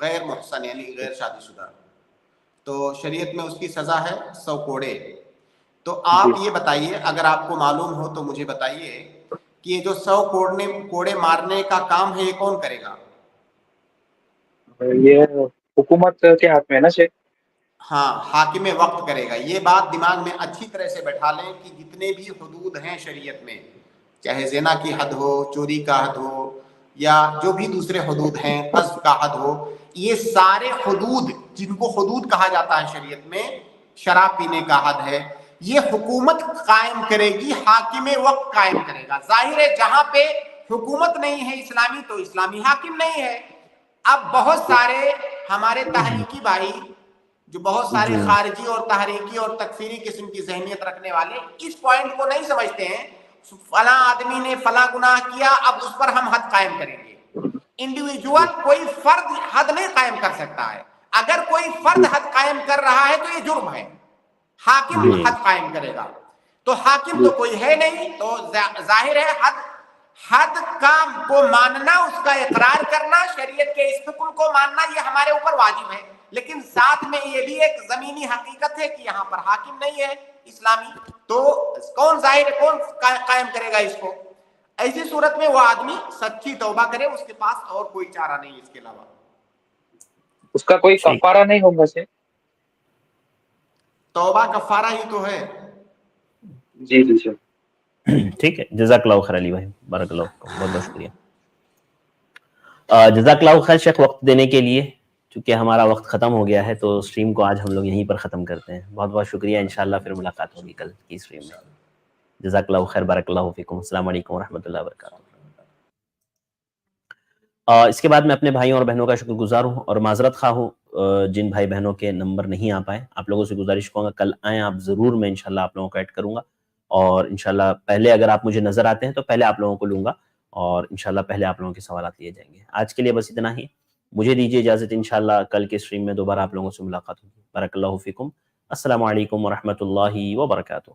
غیر محسن یعنی غیر شادی شدہ، تو شریعت میں اس کی سزا ہے 100 کوڑے. تو آپ یہ بتائیے، اگر آپ کو معلوم ہو تو مجھے بتائیے کہ یہ جو 100 کوڑے مارنے کا کام ہے یہ کون کرے گا؟ یہ حکومت کے ہاتھ میں ہے نا شیخ. ہاں، حاکم وقت کرے گا. یہ بات دماغ میں اچھی طرح سے بیٹھا لیں کہ جتنے بھی حدود ہیں شریعت میں، چاہے زنا کی حد ہو، چوری کا حد ہو، یا جو بھی دوسرے حدود ہیں، قذف کا حد ہو، یہ سارے حدود جن کو حدود کہا جاتا ہے شریعت میں، شراب پینے کا حد ہے، یہ حکومت قائم کرے گی، حاکم وقت قائم کرے گا. ظاہر ہے جہاں پہ حکومت نہیں ہے اسلامی تو اسلامی حاکم نہیں ہے. اب بہت سارے ہمارے تحریکی بھائی جو بہت سارے خارجی اور تحریکی اور تکفیری قسم کی ذہنیت رکھنے والے اس پوائنٹ کو نہیں سمجھتے ہیں. فلاں آدمی نے فلاں گناہ کیا، اب اس پر ہم حد قائم کریں گے. انڈیویجول کوئی فرد حد نہیں قائم کر سکتا ہے. اگر کوئی فرد حد قائم کر رہا ہے تو یہ جرم ہے. حاکم حد قائم کرے گا. تو حاکم تو کوئی ہے نہیں، تو ظاہر ہے حد کام کو ماننا، اس کا اقرار کرنا، شریعت کے اس حکم کو ماننا یہ ہمارے اوپر واجب ہے. لیکن ساتھ میں یہ بھی ایک زمینی حقیقت ہے کہ یہاں پر حاکم نہیں ہے اسلامی، تو کون ظاہر کون قائم کرے گا اس کو؟ ایسی صورت میں وہ آدمی سچی توبہ کرے، اس کے پاس اور کوئی چارہ نہیں اس کے علاوہ. اس کا کوئی کفارہ نہیں ہوگا سے؟ توبہ کفارہ ہی تو ہے. جی جی سر. ٹھیک ہے، جزاک اللہ خیر علی بھائی، بارک اللہ فیکم، بہت بہت شکریہ. جزاک اللہ خیر شیخ وقت دینے کے لیے. چونکہ ہمارا وقت ختم ہو گیا ہے تو اسٹریم کو آج ہم لوگ یہیں پر ختم کرتے ہیں. بہت بہت شکریہ، انشاءاللہ پھر ملاقات ہوگی کل کی اسٹریم میں. جزاک اللہ خیر، بارک اللہ فیکم، السلام علیکم ورحمۃ اللہ وبرکاتہ. اس کے بعد میں اپنے بھائیوں اور بہنوں کا شکر گزار ہوں اور معذرت خواہ ہوں جن بھائی بہنوں کے نمبر نہیں آ پائے. آپ لوگوں سے گزارش کروں گا کل آئیں آپ ضرور، میں انشاءاللہ آپ لوگوں کو ایڈ کروں گا. اور انشاءاللہ پہلے اگر آپ مجھے نظر آتے ہیں تو پہلے آپ لوگوں کو لوں گا، اور انشاءاللہ پہلے آپ لوگوں کے سوالات لیے جائیں گے. آج کے لیے بس اتنا ہی. مجھے دیجیے اجازت، انشاءاللہ کل کے اسٹریم میں دوبارہ آپ لوگوں سے ملاقات ہوگی. بارک اللہ فیکم. السلام علیکم ورحمۃ اللہ وبرکاتہ.